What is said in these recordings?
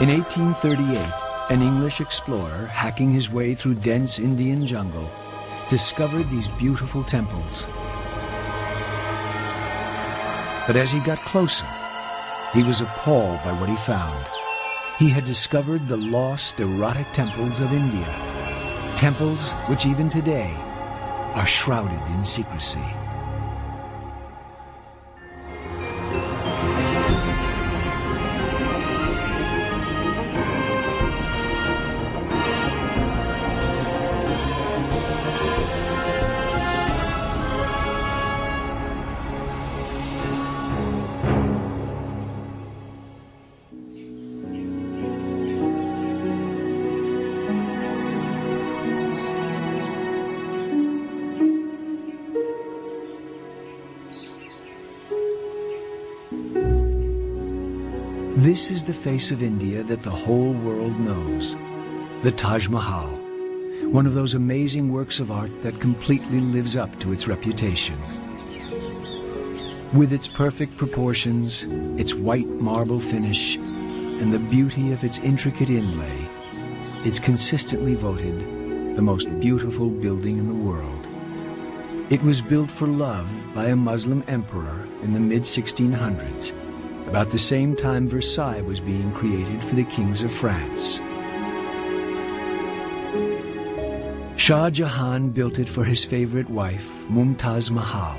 In 1838, an English explorer, hacking his way through dense Indian jungle, discovered these beautiful temples. But as he got closer, he was appalled by what he found. He had discovered the lost, erotic temples of India. Temples which even today are shrouded in secrecy. This is the face of India that the whole world knows, the Taj Mahal, one of those amazing works of art that completely lives up to its reputation. With its perfect proportions, its white marble finish, and the beauty of its intricate inlay, it's consistently voted the most beautiful building in the world. It was built for love by a Muslim emperor in the mid-1600s, about the same time Versailles was being created for the kings of France. Shah Jahan built it for his favorite wife, Mumtaz Mahal.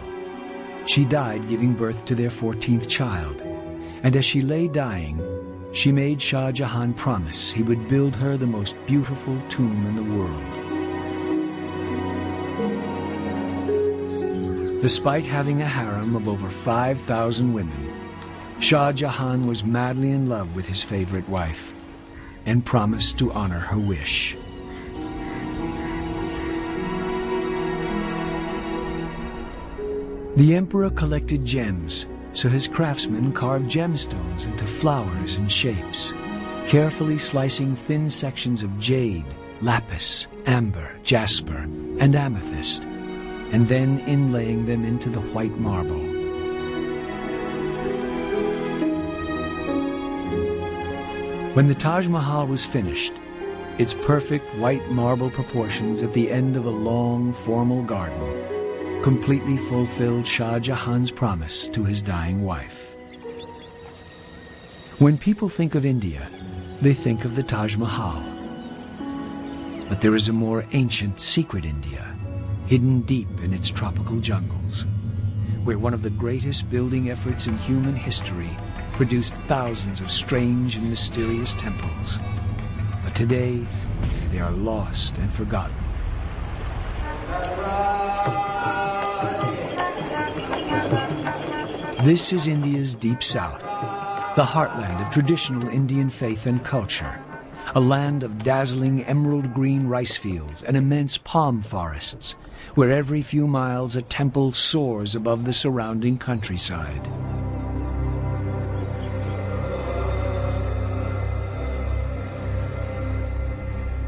She died giving birth to their 14th child, and as she lay dying, she made Shah Jahan promise he would build her the most beautiful tomb in the world. Despite having a harem of over 5,000 women, Shah Jahan was madly in love with his favorite wife and promised to honor her wish. The emperor collected gems, so his craftsmen carved gemstones into flowers and shapes, carefully slicing thin sections of jade, lapis, amber, jasper, and amethyst, and then inlaying them into the white marble. When the Taj Mahal was finished, its perfect white marble proportions at the end of a long, formal garden completely fulfilled Shah Jahan's promise to his dying wife. When people think of India, they think of the Taj Mahal. But there is a more ancient, secret India, hidden deep in its tropical jungles, where one of the greatest building efforts in human history produced thousands of strange and mysterious temples. But today, they are lost and forgotten. This is India's deep south, the heartland of traditional Indian faith and culture, a land of dazzling emerald green rice fields and immense palm forests, where every few miles a temple soars above the surrounding countryside.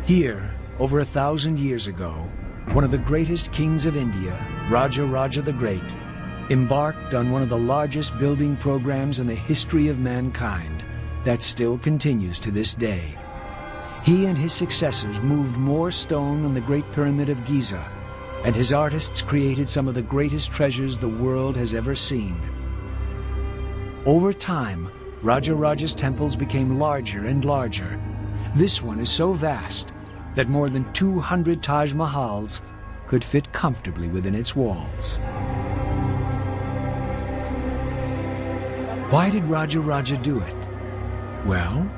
Here, over 1,000 years ago, one of the greatest kings of India, Raja the Great, embarked on one of the largest building programs in the history of mankind that still continues to this day. He and his successors moved more stone than the Great Pyramid of Giza, and his artists created some of the greatest treasures the world has ever seen. Over time, Raja's temples became larger and larger. This one is so vast that more than 200 Taj Mahals could fit comfortably within its walls. Why did Raja do it? Well,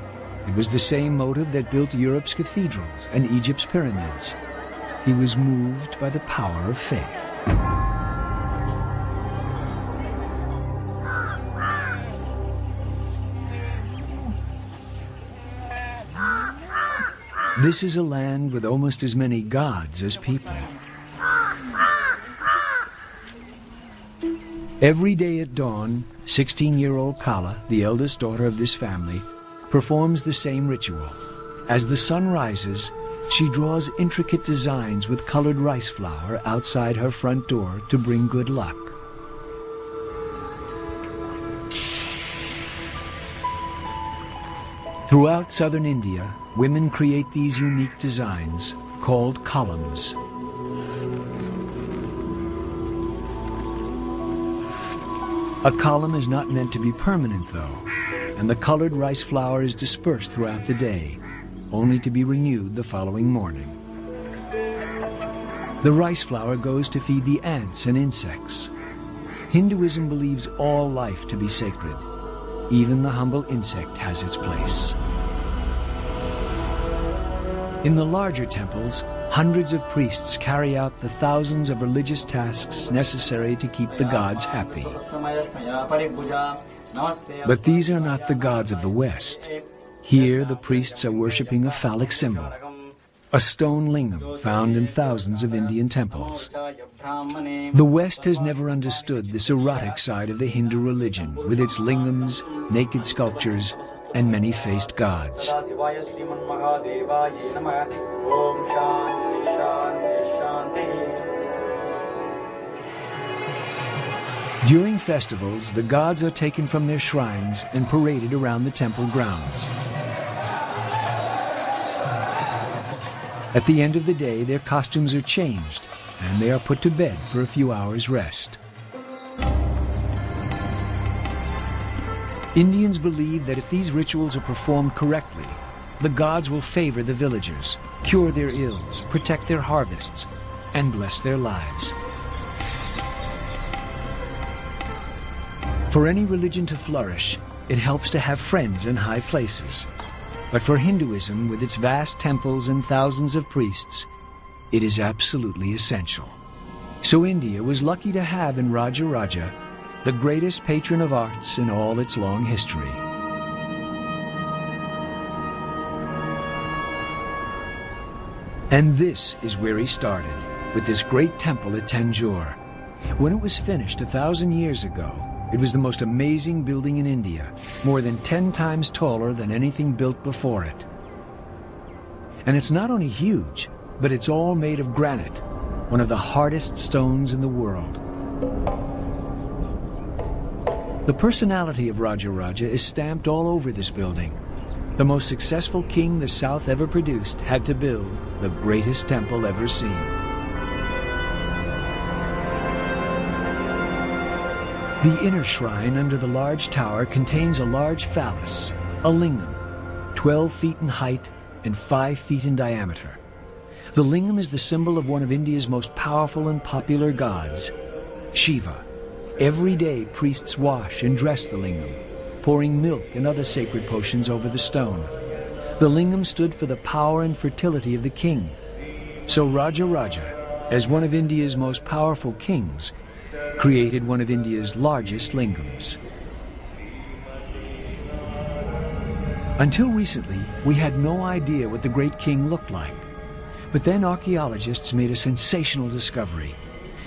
it was the same motive that built Europe's cathedrals and Egypt's pyramids. He was moved by the power of faith. This is a land with almost as many gods as people. Every day at dawn, 16-year-old Kala, the eldest daughter of this family, performs the same ritual. As the sun rises, she draws intricate designs with colored rice flour outside her front door to bring good luck. Throughout southern India, women create these unique designs called columns. A column is not meant to be permanent, though, and the colored rice flour is dispersed throughout the day, only to be renewed the following morning. The rice flour goes to feed the ants and insects. Hinduism believes all life to be sacred. Even the humble insect has its place. In the larger temples, hundreds of priests carry out the thousands of religious tasks necessary to keep the gods happy. But these are not the gods of the West. Here, the priests are worshipping a phallic symbol, a stone lingam found in thousands of Indian temples. The West has never understood this erotic side of the Hindu religion, with its lingams, naked sculptures, and many-faced gods. During festivals, the gods are taken from their shrines and paraded around the temple grounds. At the end of the day, their costumes are changed, and they are put to bed for a few hours' rest. Indians believe that if these rituals are performed correctly, the gods will favor the villagers, cure their ills, protect their harvests, and bless their lives. For any religion to flourish, it helps to have friends in high places. But for Hinduism, with its vast temples and thousands of priests, it is absolutely essential. So India was lucky to have in Raja Raja the greatest patron of arts in all its long history. And this is where he started, with this great temple at Thanjavur. When it was finished 1,000 years ago, it was the most amazing building in India, more than 10 times taller than anything built before it. And it's not only huge, but it's all made of granite, one of the hardest stones in the world. The personality of Raja Raja is stamped all over this building. The most successful king the South ever produced had to build the greatest temple ever seen. The inner shrine under the large tower contains a large phallus, a lingam, 12 feet in height and 5 feet in diameter. The lingam is the symbol of one of India's most powerful and popular gods, Shiva. Every day, priests wash and dress the lingam, pouring milk and other sacred potions over the stone. The lingam stood for the power and fertility of the king. So Raja Raja, as one of India's most powerful kings, created one of India's largest lingams. Until recently, we had no idea what the great king looked like. But then archaeologists made a sensational discovery.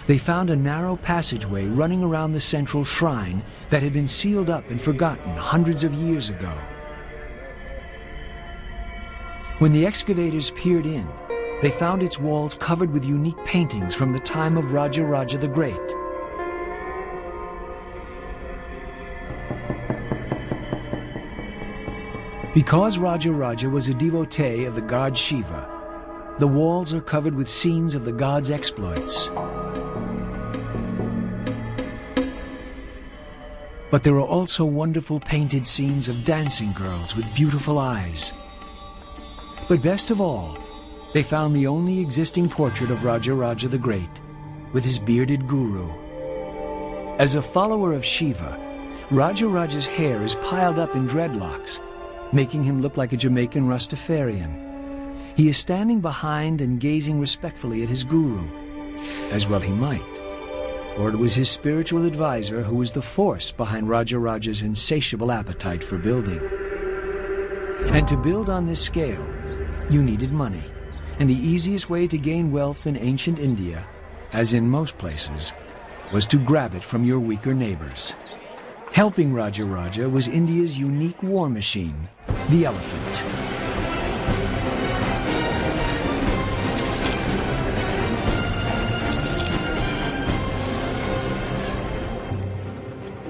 They found a narrow passageway running around the central shrine that had been sealed up and forgotten hundreds of years ago. When the excavators peered in, they found its walls covered with unique paintings from the time of Raja Raja the Great. Because Raja Raja was a devotee of the god Shiva, the walls are covered with scenes of the god's exploits. But there are also wonderful painted scenes of dancing girls with beautiful eyes. But best of all, they found the only existing portrait of Raja Raja the Great, with his bearded guru. As a follower of Shiva, Raja Raja's hair is piled up in dreadlocks, making him look like a Jamaican Rastafarian. He is standing behind and gazing respectfully at his guru, as well he might, for it was his spiritual advisor who was the force behind Raja Raja's insatiable appetite for building. And to build on this scale, you needed money, and the easiest way to gain wealth in ancient India, as in most places, was to grab it from your weaker neighbors. Helping Raja Raja was India's unique war machine, the elephant.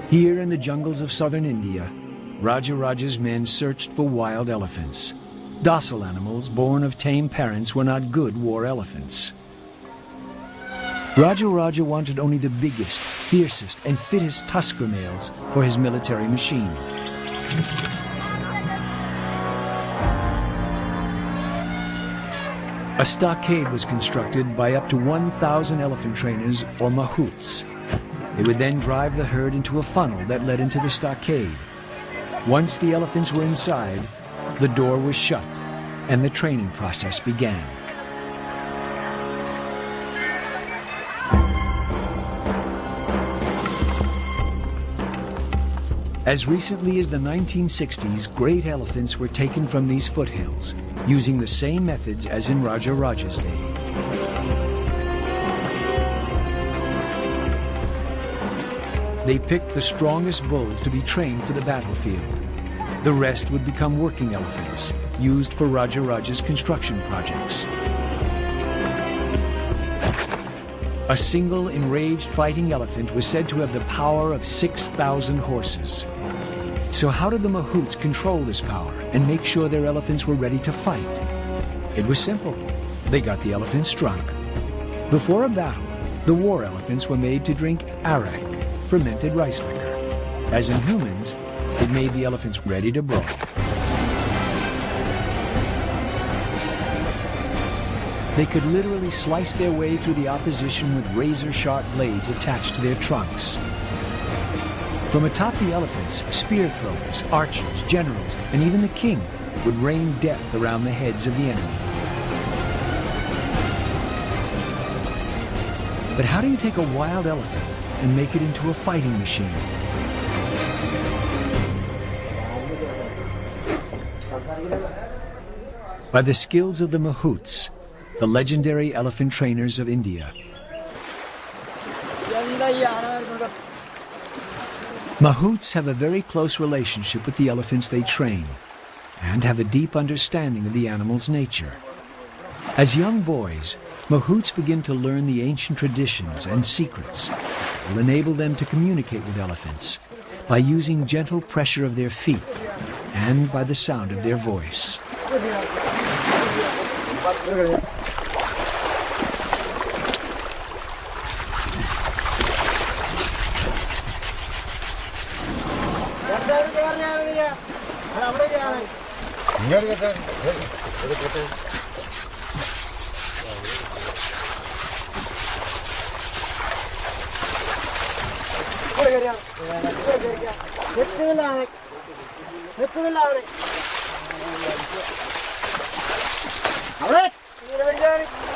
Here in the jungles of southern India, Raja's men searched for wild elephants. Docile animals born of tame parents were not good war elephants. Raja wanted only the biggest, fiercest, and fittest tusker males for his military machine. A stockade was constructed by up to 1,000 elephant trainers, or mahouts. They would then drive the herd into a funnel that led into the stockade. Once the elephants were inside, the door was shut, and the training process began. As recently as the 1960s, great elephants were taken from these foothills, using the same methods as in Raja's day. They picked the strongest bulls to be trained for the battlefield. The rest would become working elephants, used for Raja's construction projects. A single enraged fighting elephant was said to have the power of 6,000 horses. So how did the mahouts control this power and make sure their elephants were ready to fight? It was simple. They got the elephants drunk. Before a battle, the war elephants were made to drink arak, fermented rice liquor. As in humans, it made the elephants ready to brawl. They could literally slice their way through the opposition with razor-sharp blades attached to their trunks. From atop the elephants, spear throwers, archers, generals, and even the king would rain death around the heads of the enemy. But how do you take a wild elephant and make it into a fighting machine? By the skills of the mahouts, the legendary elephant trainers of India. Mahouts have a very close relationship with the elephants they train and have a deep understanding of the animal's nature. As young boys, mahouts begin to learn the ancient traditions and secrets that will enable them to communicate with elephants by using gentle pressure of their feet and by the sound of their voice.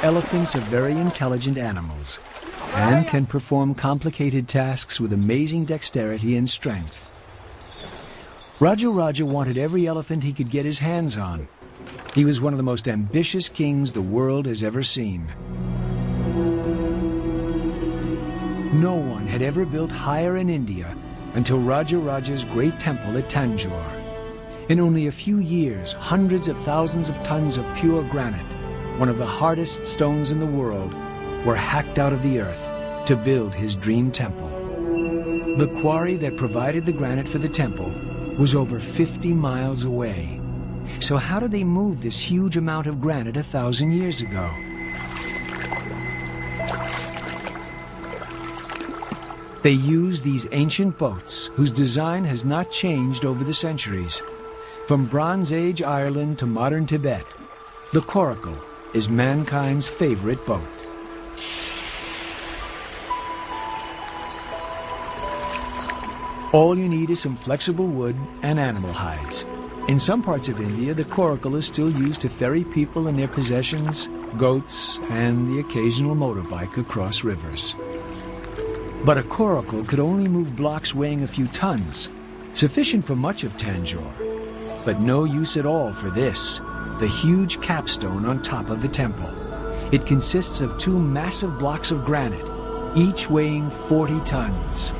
Elephants are very intelligent animals and can perform complicated tasks with amazing dexterity and strength. Raja wanted every elephant he could get his hands on. He was one of the most ambitious kings the world has ever seen. No one had ever built higher in India until Raja's great temple at Thanjavur. In only a few years, hundreds of thousands of tons of pure granite, one of the hardest stones in the world, were hacked out of the earth to build his dream temple. The quarry that provided the granite for the temple was over 50 miles away. So how did they move this huge amount of granite 1,000 years ago? They used these ancient boats whose design has not changed over the centuries. From Bronze Age Ireland to modern Tibet, the coracle is mankind's favorite boat. All you need is some flexible wood and animal hides. In some parts of India, the coracle is still used to ferry people and their possessions, goats, and the occasional motorbike across rivers. But a coracle could only move blocks weighing a few tons, sufficient for much of Thanjavur, but no use at all for this, the huge capstone on top of the temple. It consists of two massive blocks of granite, each weighing 40 tons.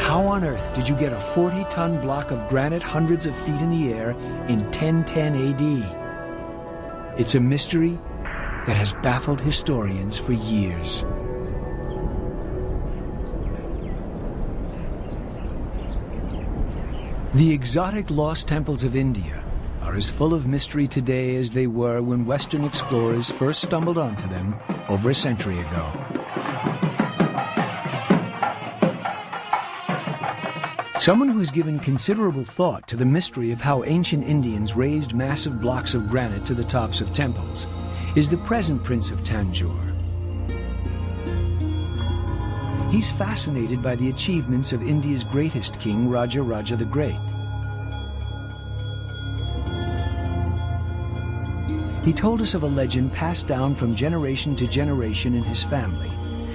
How on earth did you get a 40-ton block of granite hundreds of feet in the air in 1010 AD? It's a mystery that has baffled historians for years. The exotic lost temples of India are as full of mystery today as they were when Western explorers first stumbled onto them over a century ago. Someone who has given considerable thought to the mystery of how ancient Indians raised massive blocks of granite to the tops of temples is the present Prince of Thanjavur. He's fascinated by the achievements of India's greatest king, Raja Raja the Great. He told us of a legend passed down from generation to generation in his family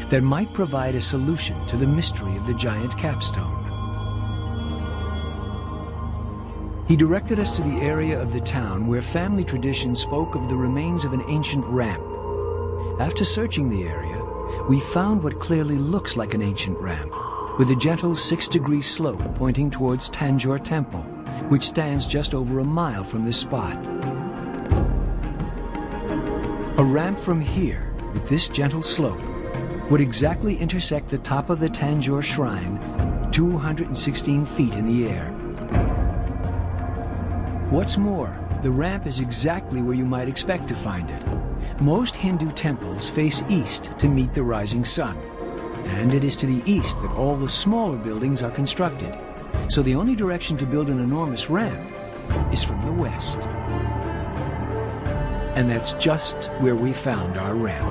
that might provide a solution to the mystery of the giant capstone. He directed us to the area of the town where family tradition spoke of the remains of an ancient ramp. After searching the area, we found what clearly looks like an ancient ramp, with a gentle 6-degree slope pointing towards Thanjavur Temple, which stands just over a mile from this spot. A ramp from here, with this gentle slope, would exactly intersect the top of the Thanjavur shrine, 216 feet in the air. What's more, the ramp is exactly where you might expect to find it. Most Hindu temples face east to meet the rising sun, and it is to the east that all the smaller buildings are constructed. So the only direction to build an enormous ramp is from the west. And that's just where we found our ramp.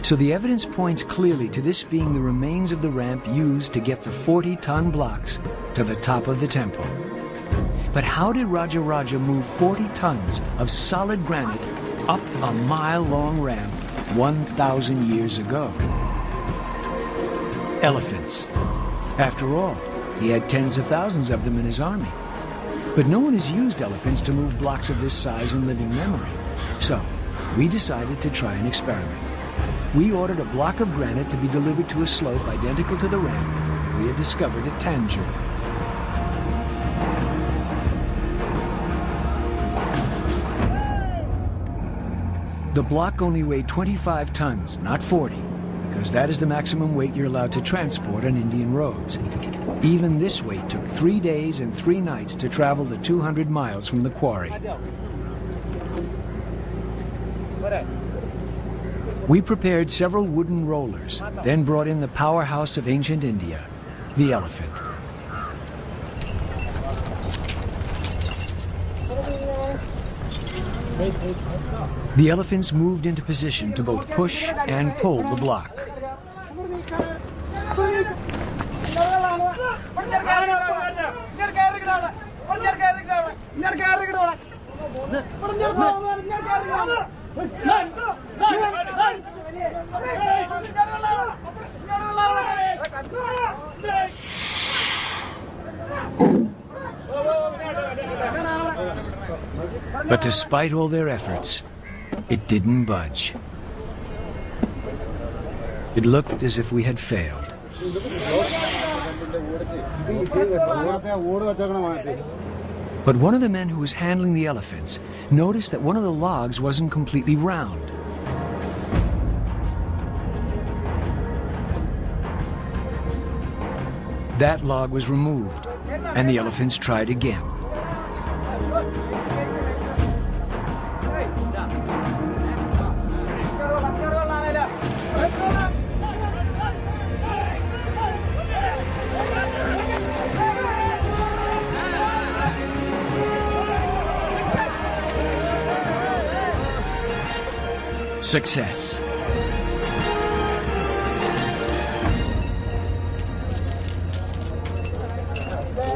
So the evidence points clearly to this being the remains of the ramp used to get the 40-ton blocks to the top of the temple. But how did Raja Raja move 40 tons of solid granite up a mile-long ramp 1,000 years ago? Elephants. After all, he had tens of thousands of them in his army. But no one has used elephants to move blocks of this size in living memory. So we decided to try an experiment. We ordered a block of granite to be delivered to a slope identical to the ramp we had discovered at Thanjavur. The block only weighed 25 tons, not 40, because that is the maximum weight you're allowed to transport on Indian roads. Even this weight took 3 days and 3 nights to travel the 200 miles from the quarry. We prepared several wooden rollers, then brought in the powerhouse of ancient India, the elephant. The elephants moved into position to both push and pull the block. But despite all their efforts, it didn't budge. It looked as if we had failed. But one of the men who was handling the elephants noticed that one of the logs wasn't completely round. That log was removed, and the elephants tried again. Success.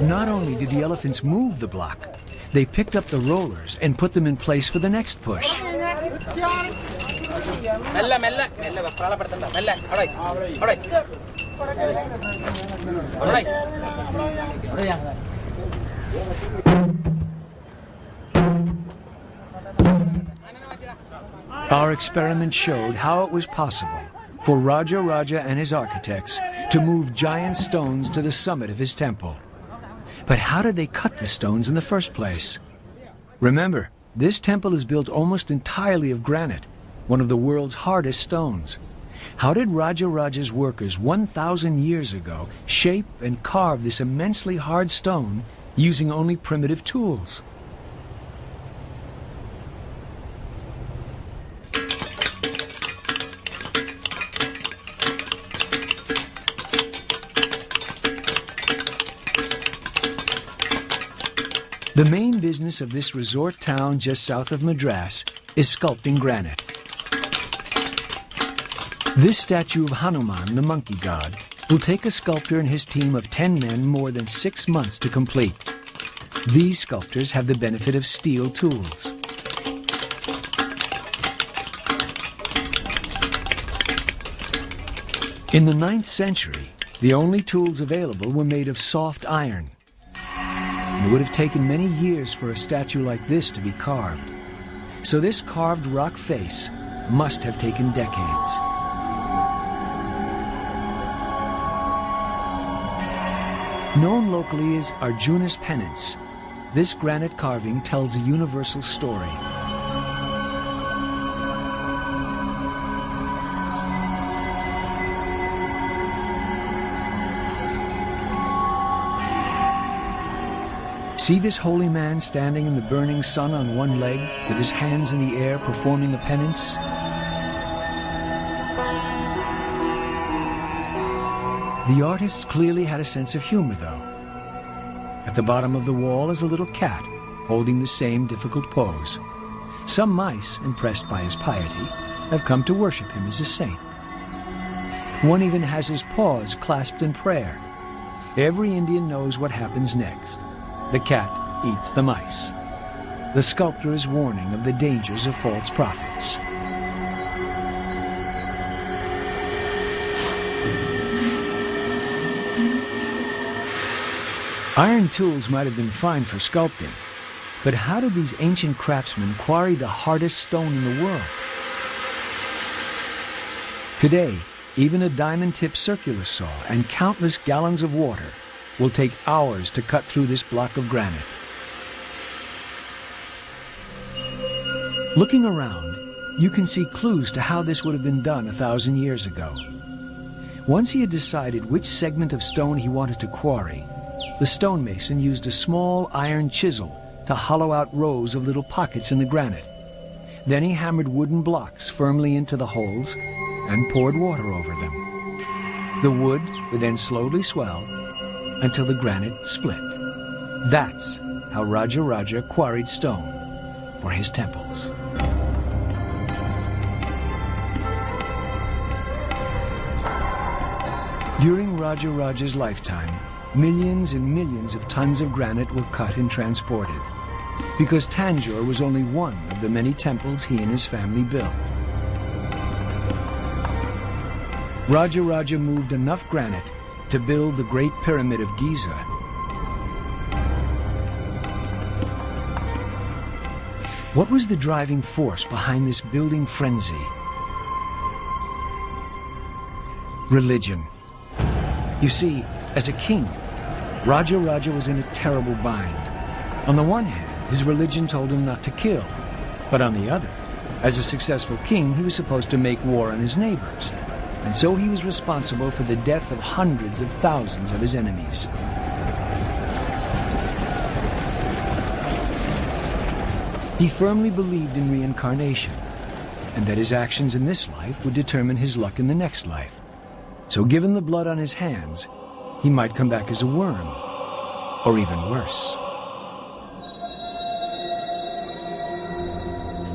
Not only did the elephants move the block, they picked up the rollers and put them in place for the next push. Our experiment showed how it was possible for Raja Raja and his architects to move giant stones to the summit of his temple. But how did they cut the stones in the first place? Remember, this temple is built almost entirely of granite, one of the world's hardest stones. How did Raja Raja's workers 1,000 years ago shape and carve this immensely hard stone using only primitive tools? The main business of this resort town just south of Madras is sculpting granite. This statue of Hanuman, the monkey god, will take a sculptor and his team of 10 men more than 6 months to complete. These sculptors have the benefit of steel tools. In the 9th century, the only tools available were made of soft iron. It would have taken many years for a statue like this to be carved. So this carved rock face must have taken decades. Known locally as Arjuna's penance, this granite carving tells a universal story. See this holy man standing in the burning sun on one leg, with his hands in the air performing the penance? The artists clearly had a sense of humor, though. At the bottom of the wall is a little cat, holding the same difficult pose. Some mice, impressed by his piety, have come to worship him as a saint. One even has his paws clasped in prayer. Every Indian knows what happens next. The cat eats the mice. The sculptor is warning of the dangers of false prophets. Iron tools might have been fine for sculpting, but how did these ancient craftsmen quarry the hardest stone in the world? Today, even a diamond-tipped circular saw and countless gallons of water will take hours to cut through this block of granite. Looking around, you can see clues to how this would have been done 1,000 years ago. Once he had decided which segment of stone he wanted to quarry, the stonemason used a small iron chisel to hollow out rows of little pockets in the granite. Then he hammered wooden blocks firmly into the holes and poured water over them. The wood would then slowly swell until the granite split. That's how Raja Raja quarried stone for his temples. During Raja Raja's lifetime, millions and millions of tons of granite were cut and transported, because Thanjavur was only one of the many temples he and his family built. Raja Raja moved enough granite to build the Great Pyramid of Giza. What was the driving force behind this building frenzy? Religion. You see, as a king, Raja Raja was in a terrible bind. On the one hand, his religion told him not to kill, but on the other, as a successful king, he was supposed to make war on his neighbors, and so he was responsible for the death of hundreds of thousands of his enemies. He firmly believed in reincarnation, and that his actions in this life would determine his luck in the next life. So given the blood on his hands, he might come back as a worm, or even worse.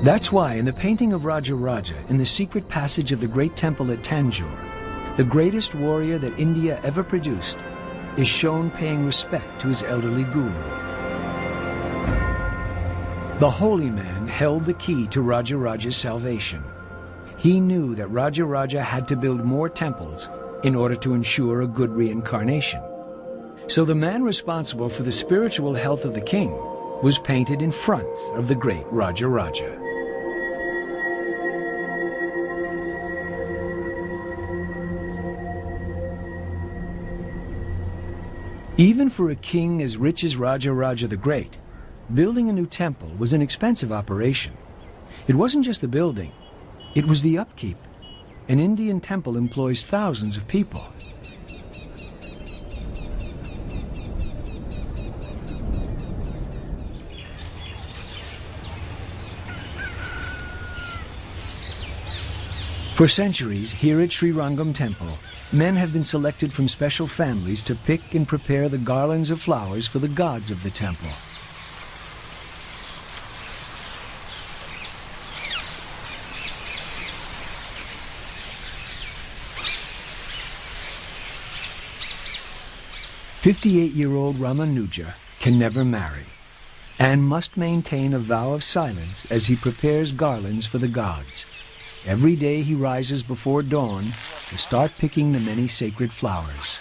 That's why in the painting of Raja Raja, in the secret passage of the great temple at Thanjavur, the greatest warrior that India ever produced is shown paying respect to his elderly guru. The holy man held the key to Raja Raja's salvation. He knew that Raja Raja had to build more temples in order to ensure a good reincarnation. So the man responsible for the spiritual health of the king was painted in front of the great Raja Raja. Even for a king as rich as Raja Raja the Great, building a new temple was an expensive operation. It wasn't just the building, it was the upkeep. an Indian temple employs thousands of people. For centuries, here at Sri Rangam Temple, men have been selected from special families to pick and prepare the garlands of flowers for the gods of the temple. "58-year-old Ramanuja can never marry and must maintain a vow of silence as he prepares garlands for the gods. Every day he rises before dawn to start picking the many sacred flowers.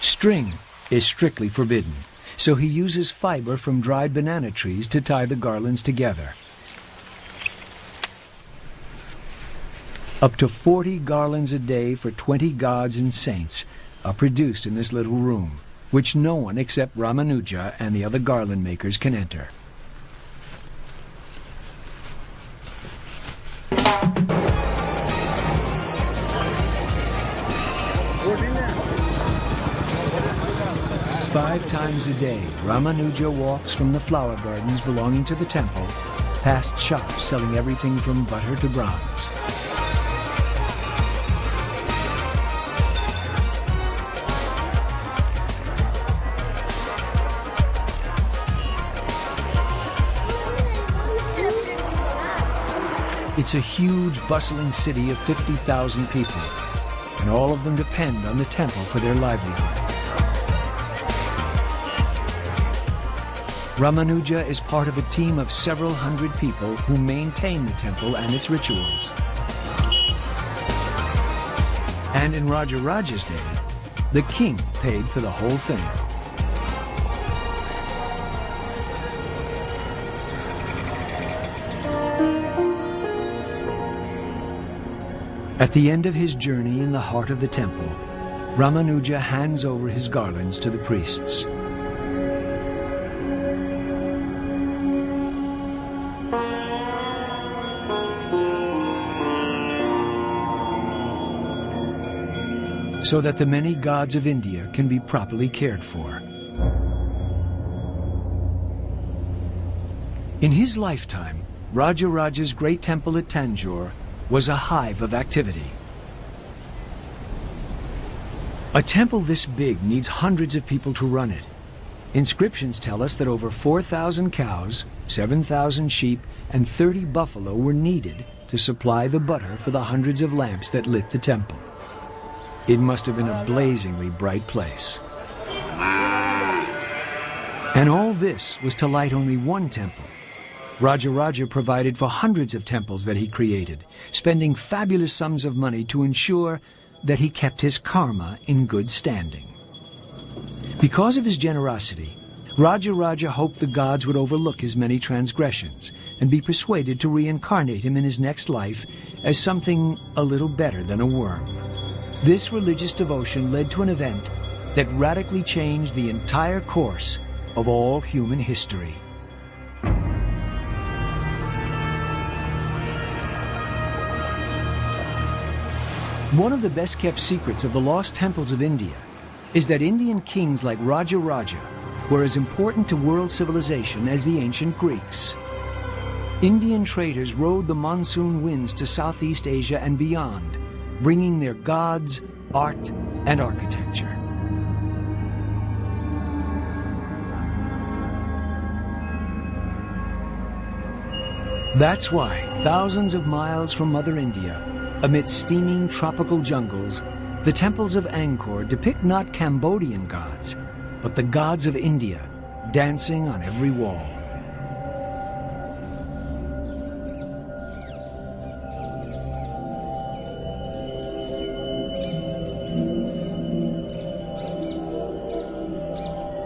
String is strictly forbidden, so he uses fiber from dried banana trees to tie the garlands together. Up to 40 garlands a day for 20 gods and saints are produced in this little room, which no one except Ramanuja and the other garland makers can enter. Five times a day, Ramanuja walks from the flower gardens belonging to the temple, past shops selling everything from butter to bronze. It's a huge, bustling city of 50,000 people, and all of them depend on the temple for their livelihood. Ramanuja is part of a team of several hundred people who maintain the temple and its rituals. And in Rajaraja's day, the king paid for the whole thing. At the end of his journey in the heart of the temple, Ramanuja hands over his garlands to the priests. So that the many gods of India can be properly cared for. In his lifetime, Rajaraja's great temple at Thanjavur was a hive of activity. A temple this big needs hundreds of people to run it. Inscriptions tell us that over 4,000 cows, 7,000 sheep, and 30 buffalo were needed to supply the butter for the hundreds of lamps that lit the temple. It must have been a blazingly bright place. And all this was to light only one temple. Rajaraja provided for hundreds of temples that he created, spending fabulous sums of money to ensure that he kept his karma in good standing. Because of his generosity, Rajaraja hoped the gods would overlook his many transgressions and be persuaded to reincarnate him in his next life as something a little better than a worm. This religious devotion led to an event that radically changed the entire course of all human history. One of the best-kept secrets of the lost temples of India is that Indian kings like Rajaraja were as important to world civilization as the ancient Greeks. Indian traders rode the monsoon winds to Southeast Asia and beyond, bringing their gods, art, and architecture. That's why, thousands of miles from Mother India, amid steaming tropical jungles, the temples of Angkor depict not Cambodian gods, but the gods of India, dancing on every wall.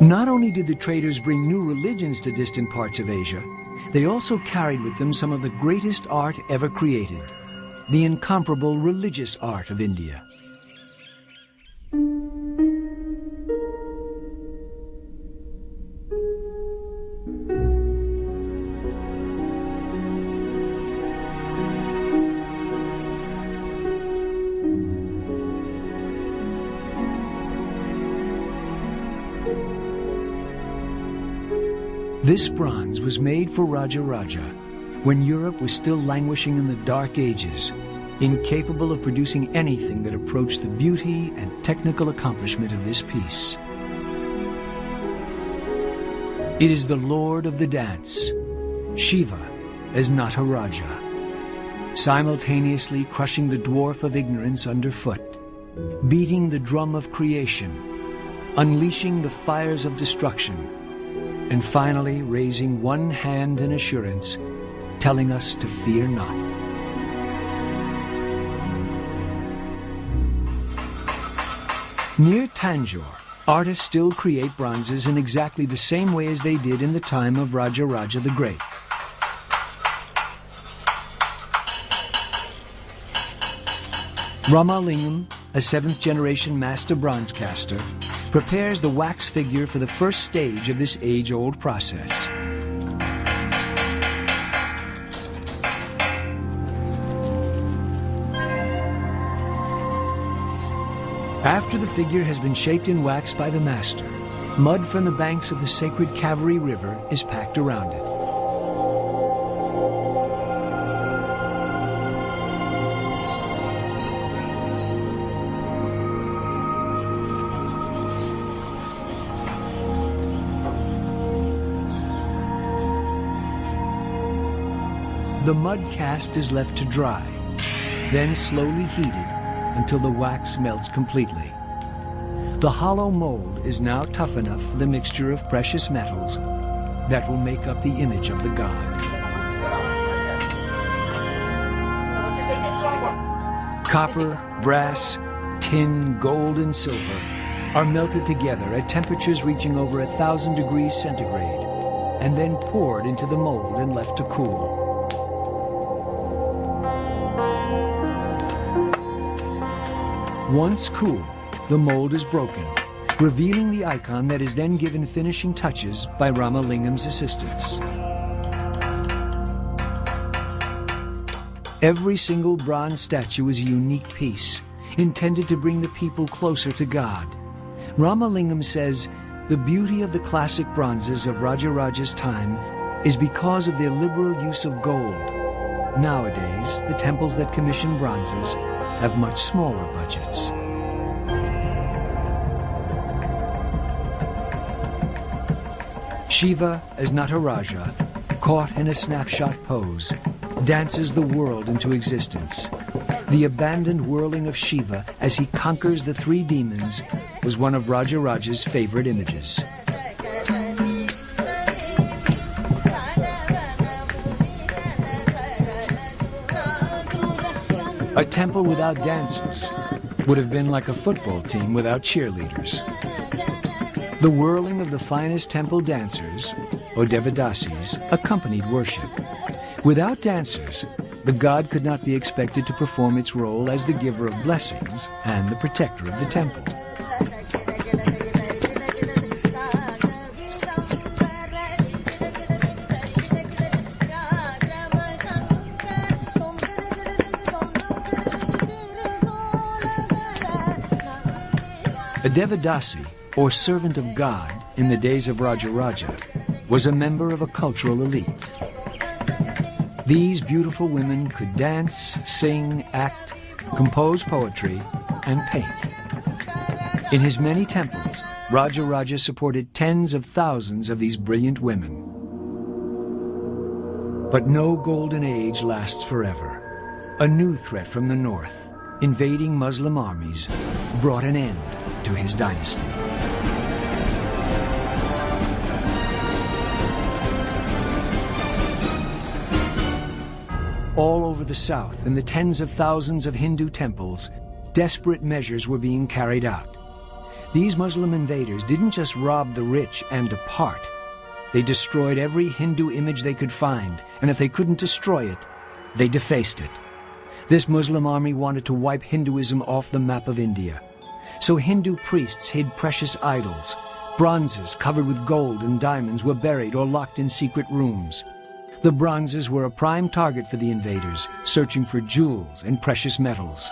Not only did the traders bring new religions to distant parts of Asia, they also carried with them some of the greatest art ever created, the incomparable religious art of India. This bronze was made for Raja Raja when Europe was still languishing in the Dark Ages, incapable of producing anything that approached the beauty and technical accomplishment of this piece. It is the Lord of the dance, Shiva as Nataraja, simultaneously crushing the dwarf of ignorance underfoot, beating the drum of creation, unleashing the fires of destruction, and finally raising one hand in assurance, telling us to fear not. Near Thanjavur, artists still create bronzes in exactly the same way as they did in the time of Raja Raja the Great. Ramalingam, a 7th-generation master bronze caster, prepares the wax figure for the first stage of this age-old process. After the figure has been shaped in wax by the master, mud from the banks of the sacred Kaveri River is packed around it. The mud cast is left to dry, then slowly heated until the wax melts completely. The hollow mold is now tough enough for the mixture of precious metals that will make up the image of the god. Copper, brass, tin, gold, and silver are melted together at temperatures reaching over 1,000 degrees centigrade and then poured into the mold and left to cool. Once cool, the mold is broken, revealing the icon that is then given finishing touches by Ramalingam's assistants. Every single bronze statue is a unique piece, intended to bring the people closer to God. Ramalingam says, the beauty of the classic bronzes of Raja Raja's time is because of their liberal use of gold. Nowadays, the temples that commission bronzes have much smaller budgets. Shiva as Nataraja, caught in a snapshot pose, dances the world into existence. The abandoned whirling of Shiva as he conquers the 3 demons was one of Raja Raja's favorite images. A temple without dancers would have been like a football team without cheerleaders. The whirling of the finest temple dancers, or Devadasis, accompanied worship. Without dancers, the god could not be expected to perform its role as the giver of blessings and the protector of the temple. A Devadasi, or servant of God, in the days of Raja Raja, was a member of a cultural elite. These beautiful women could dance, sing, act, compose poetry, and paint. In his many temples, Raja Raja supported tens of thousands of these brilliant women. But no golden age lasts forever. A new threat from the north, invading Muslim armies, brought an end to his dynasty. All over the south, in the tens of thousands of Hindu temples, desperate measures were being carried out. These Muslim invaders didn't just rob the rich and depart. They destroyed every Hindu image they could find, and if they couldn't destroy it, they defaced it. This Muslim army wanted to wipe Hinduism off the map of India. So Hindu priests hid precious idols. Bronzes covered with gold and diamonds were buried or locked in secret rooms. The bronzes were a prime target for the invaders, searching for jewels and precious metals.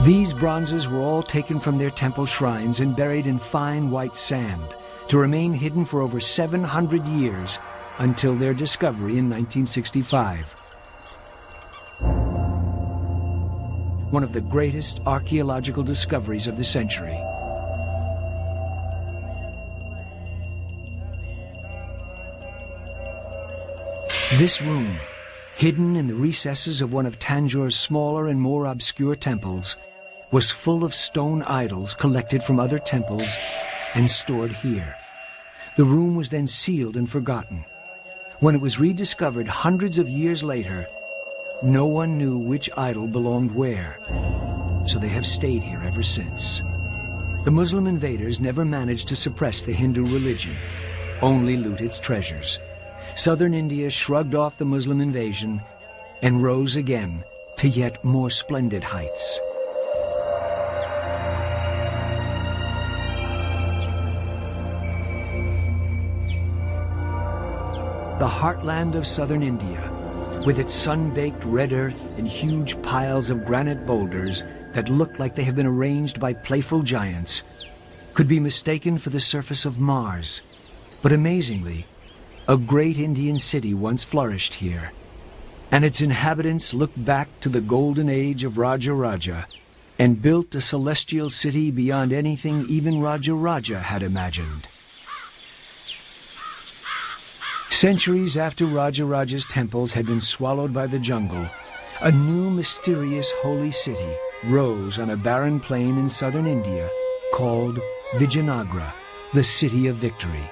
These bronzes were all taken from their temple shrines and buried in fine white sand, to remain hidden for over 700 years until their discovery in 1965. One of the greatest archaeological discoveries of the century. This room, hidden in the recesses of one of Thanjavur's smaller and more obscure temples, was full of stone idols collected from other temples and stored here. The room was then sealed and forgotten. When it was rediscovered hundreds of years later, no one knew which idol belonged where, so they have stayed here ever since. The Muslim invaders never managed to suppress the Hindu religion, only loot its treasures. Southern India shrugged off the Muslim invasion and rose again to yet more splendid heights. The heartland of southern India, with its sun-baked red earth and huge piles of granite boulders that look like they have been arranged by playful giants, could be mistaken for the surface of Mars. But amazingly, a great Indian city once flourished here, and its inhabitants looked back to the golden age of Raja and built a celestial city beyond anything even Raja had imagined. Centuries after Raja's temples had been swallowed by the jungle, a new mysterious holy city rose on a barren plain in southern India called Vijayanagara, the City of Victory.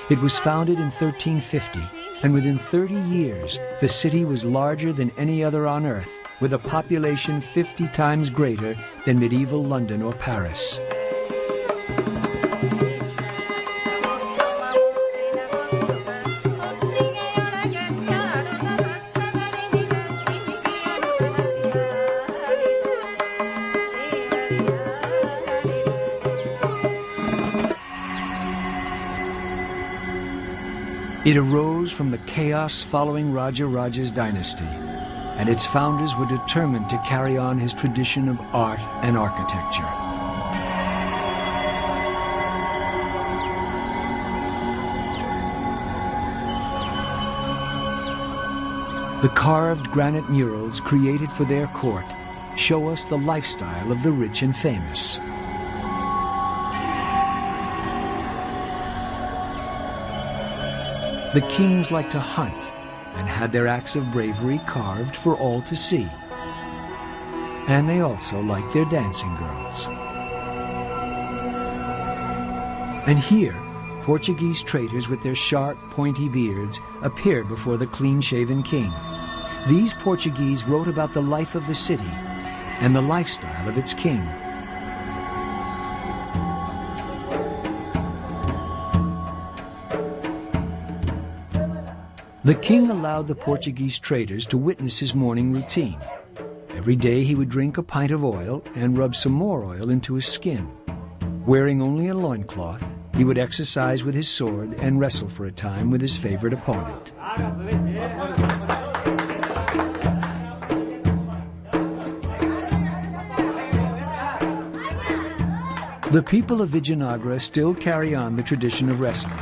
It was founded in 1350, and within 30 years, the city was larger than any other on Earth, with a population 50 times greater than medieval London or Paris. It arose from the chaos following Raja's dynasty, and its founders were determined to carry on his tradition of art and architecture. The carved granite murals created for their court show us the lifestyle of the rich and famous. The kings liked to hunt and had their acts of bravery carved for all to see. And they also liked their dancing girls. And here, Portuguese traders with their sharp, pointy beards appeared before the clean-shaven king. These Portuguese wrote about the life of the city and the lifestyle of its king. The king allowed the Portuguese traders to witness his morning routine. Every day he would drink a pint of oil and rub some more oil into his skin. Wearing only a loincloth, he would exercise with his sword and wrestle for a time with his favorite opponent. The people of Vijayanagara still carry on the tradition of wrestling.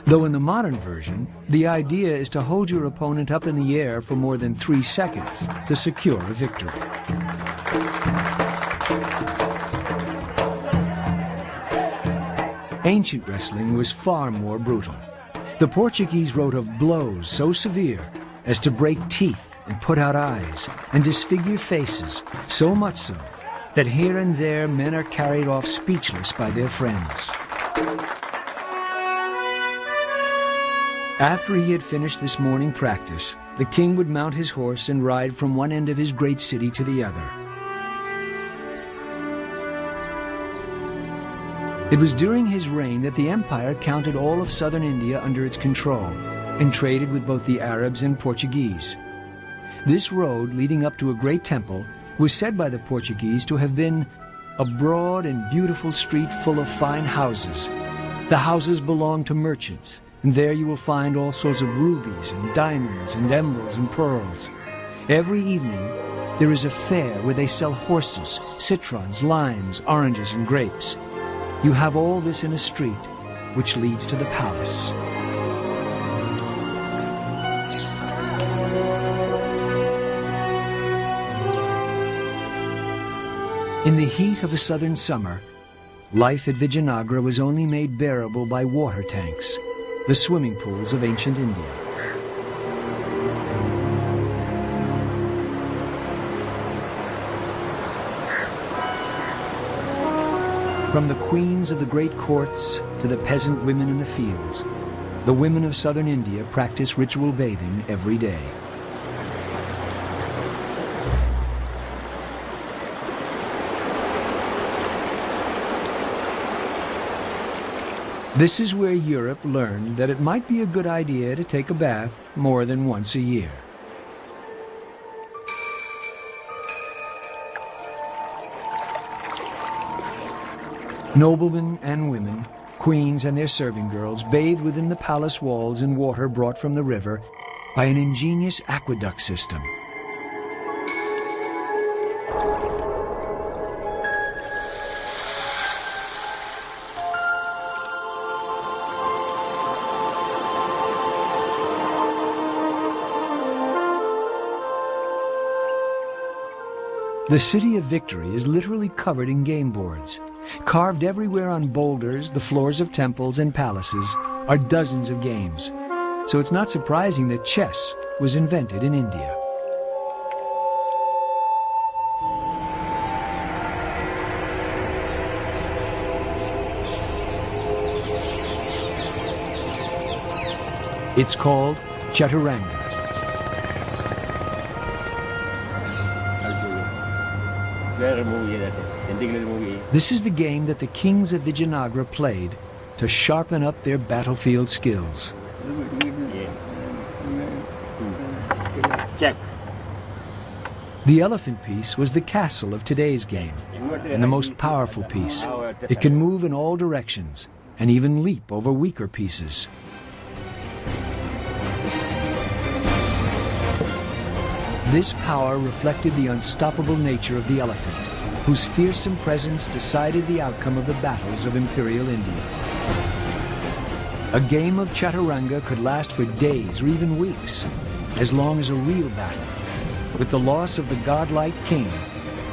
Though in the modern version, the idea is to hold your opponent up in the air for more than 3 seconds to secure a victory. Ancient wrestling was far more brutal. The Portuguese wrote of blows so severe as to break teeth and put out eyes and disfigure faces, so much so that here and there men are carried off speechless by their friends. After he had finished this morning practice, the king would mount his horse and ride from one end of his great city to the other. It was during his reign that the empire counted all of southern India under its control and traded with both the Arabs and Portuguese. This road leading up to a great temple was said by the Portuguese to have been a broad and beautiful street full of fine houses. The houses belonged to merchants, and there you will find all sorts of rubies and diamonds and emeralds and pearls. Every evening, there is a fair where they sell horses, citrons, limes, oranges, and grapes. You have all this in a street which leads to the palace. In the heat of a southern summer, life at Vijayanagara was only made bearable by water tanks, the swimming pools of ancient India. From the queens of the great courts to the peasant women in the fields, the women of southern India practice ritual bathing every day. This is where Europe learned that it might be a good idea to take a bath more than once a year. Noblemen and women, queens and their serving girls bathed within the palace walls in water brought from the river by an ingenious aqueduct system. The City of Victory is literally covered in game boards. Carved everywhere on boulders, the floors of temples and palaces, are dozens of games. So it's not surprising that chess was invented in India. It's called Chaturanga. This is the game that the kings of Vijayanagara played to sharpen up their battlefield skills. Check. The elephant piece was the castle of today's game, and the most powerful piece. It can move in all directions and even leap over weaker pieces. This power reflected the unstoppable nature of the elephant, whose fearsome presence decided the outcome of the battles of Imperial India. A game of Chaturanga could last for days or even weeks, as long as a real battle, with the loss of the godlike king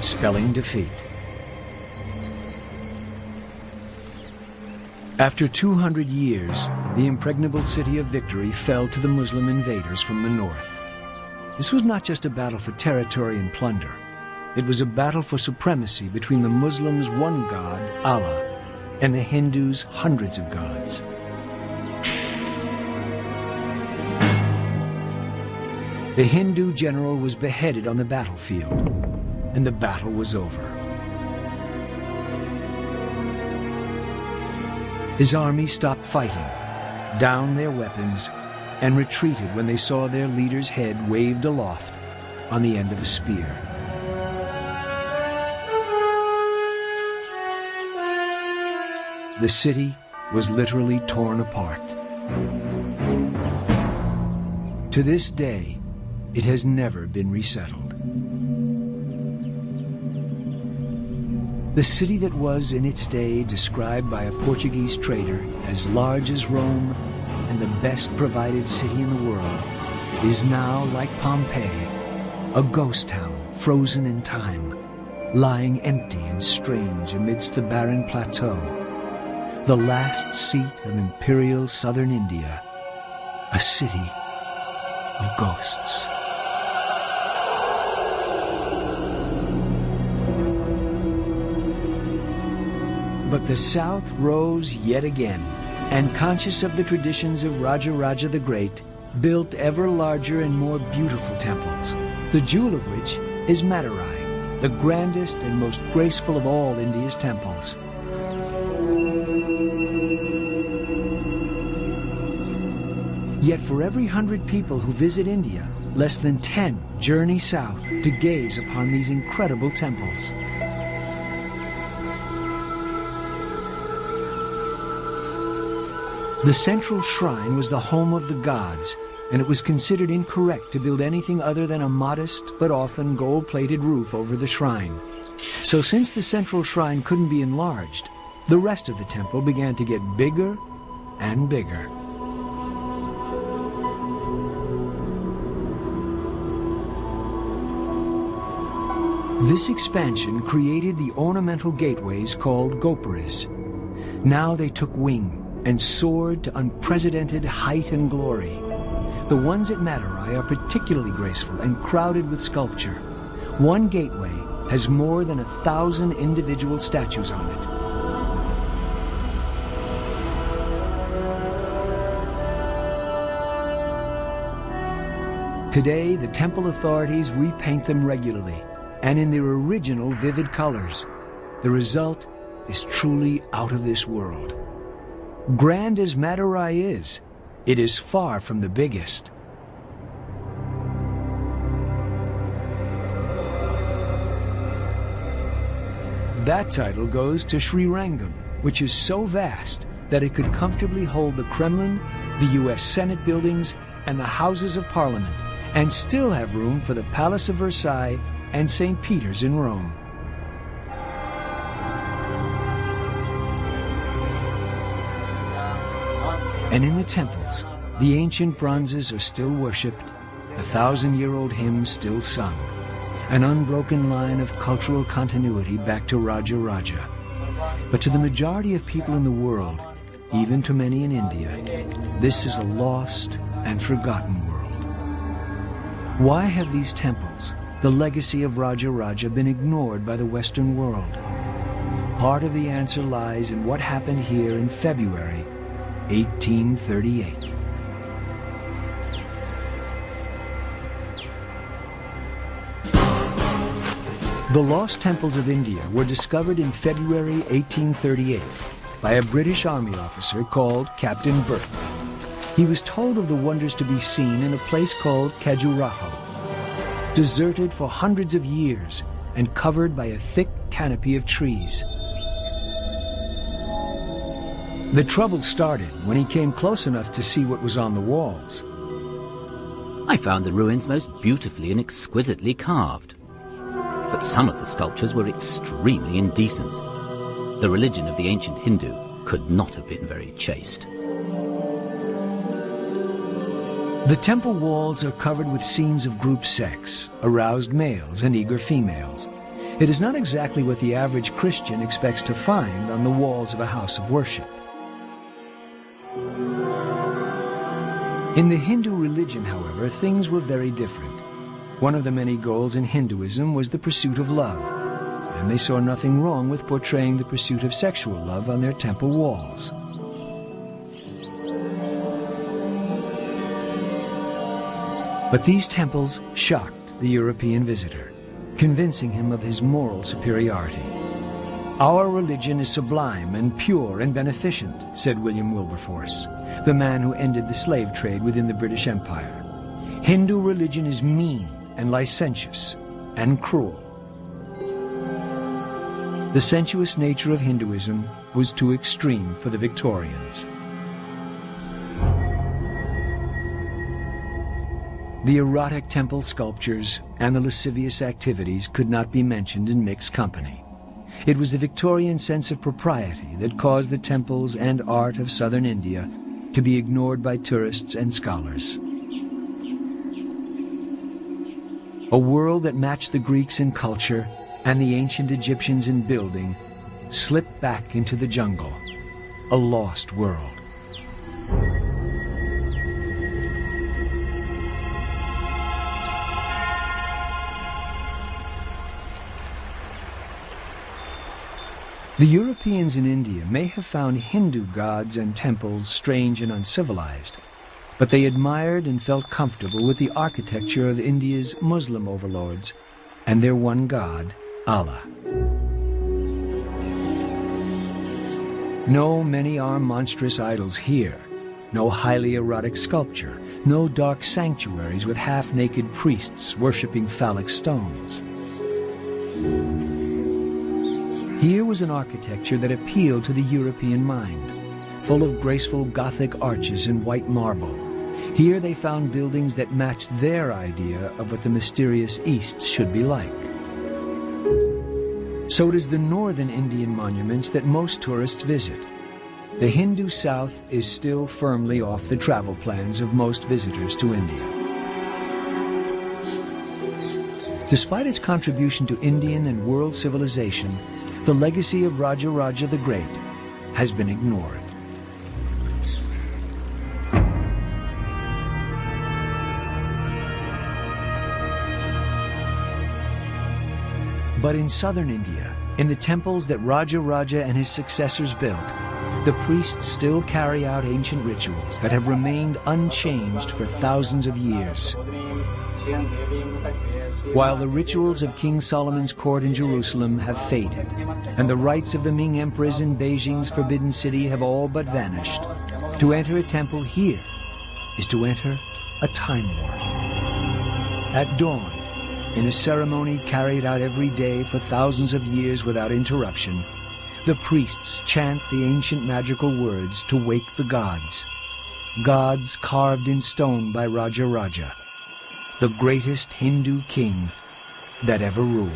spelling defeat. After 200 years, the impregnable city of Victory fell to the Muslim invaders from the north. This was not just a battle for territory and plunder. It was a battle for supremacy between the Muslims' one god, Allah, and the Hindus' hundreds of gods. The Hindu general was beheaded on the battlefield, and the battle was over. His army stopped fighting, downed their weapons, and retreated when they saw their leader's head waved aloft on the end of a spear. The city was literally torn apart. To this day, it has never been resettled. The city that was in its day described by a Portuguese trader as large as Rome and the best provided city in the world is now, like Pompeii, a ghost town frozen in time, lying empty and strange amidst the barren plateau, the last seat of imperial southern India, a city of ghosts. But the South rose yet again, and conscious of the traditions of Raja the Great, built ever larger and more beautiful temples, the jewel of which is Madurai, the grandest and most graceful of all India's temples. Yet for every 100 people who visit India, less than 10 journey south to gaze upon these incredible temples. The central shrine was the home of the gods and it was considered incorrect to build anything other than a modest but often gold-plated roof over the shrine. So since the central shrine couldn't be enlarged, the rest of the temple began to get bigger and bigger. This expansion created the ornamental gateways called gopuras. Now they took wing and soared to unprecedented height and glory. The ones at Madurai are particularly graceful and crowded with sculpture. One gateway has more than 1,000 individual statues on it. Today, the temple authorities repaint them regularly and in their original vivid colors. The result is truly out of this world. Grand as Madurai is, it is far from the biggest. That title goes to Sri Rangam, which is so vast that it could comfortably hold the Kremlin, the U.S. Senate buildings, and the Houses of Parliament, and still have room for the Palace of Versailles and St. Peter's in Rome. And in the temples, the ancient bronzes are still worshipped, 1,000-year-old hymns still sung, an unbroken line of cultural continuity back to Raja Raja. But to the majority of people in the world, even to many in India, this is a lost and forgotten world. Why have these temples, the legacy of Raja Raja, been ignored by the Western world? Part of the answer lies in what happened here in February 1838. The lost temples of India were discovered in February 1838 by a British army officer called Captain Burke. He was told of the wonders to be seen in a place called Khajuraho, deserted for hundreds of years and covered by a thick canopy of trees. The trouble started when he came close enough to see what was on the walls. I found the ruins most beautifully and exquisitely carved. But some of the sculptures were extremely indecent. The religion of the ancient Hindu could not have been very chaste. The temple walls are covered with scenes of group sex, aroused males and eager females. It is not exactly what the average Christian expects to find on the walls of a house of worship. In the Hindu religion, however, things were very different. One of the many goals in Hinduism was the pursuit of love, and they saw nothing wrong with portraying the pursuit of sexual love on their temple walls. But these temples shocked the European visitor, convincing him of his moral superiority. "Our religion is sublime and pure and beneficent," said William Wilberforce, the man who ended the slave trade within the British Empire. "Hindu religion is mean and licentious and cruel." The sensuous nature of Hinduism was too extreme for the Victorians. The erotic temple sculptures and the lascivious activities could not be mentioned in mixed company. It was the Victorian sense of propriety that caused the temples and art of southern India to be ignored by tourists and scholars. A world that matched the Greeks in culture and the ancient Egyptians in building slipped back into the jungle, a lost world. The Europeans in India may have found Hindu gods and temples strange and uncivilized, but they admired and felt comfortable with the architecture of India's Muslim overlords and their one god, Allah. No many-armed monstrous idols here, no highly erotic sculpture, no dark sanctuaries with half-naked priests worshipping phallic stones. Here was an architecture that appealed to the European mind, full of graceful Gothic arches in white marble, Here they found buildings that matched their idea of what the mysterious East should be like. So does the northern Indian monuments that most tourists visit. The Hindu South is still firmly off the travel plans of most visitors to India. Despite its contribution to Indian and world civilization, the legacy of Raja Raja the Great has been ignored. But in southern India, in the temples that Raja Raja and his successors built, the priests still carry out ancient rituals that have remained unchanged for thousands of years. While the rituals of King Solomon's court in Jerusalem have faded, and the rites of the Ming emperors in Beijing's Forbidden City have all but vanished, to enter a temple here is to enter a time warp. At dawn, in a ceremony carried out every day for thousands of years without interruption, the priests chant the ancient magical words to wake the gods. Gods carved in stone by Raja Raja, the greatest Hindu king that ever ruled.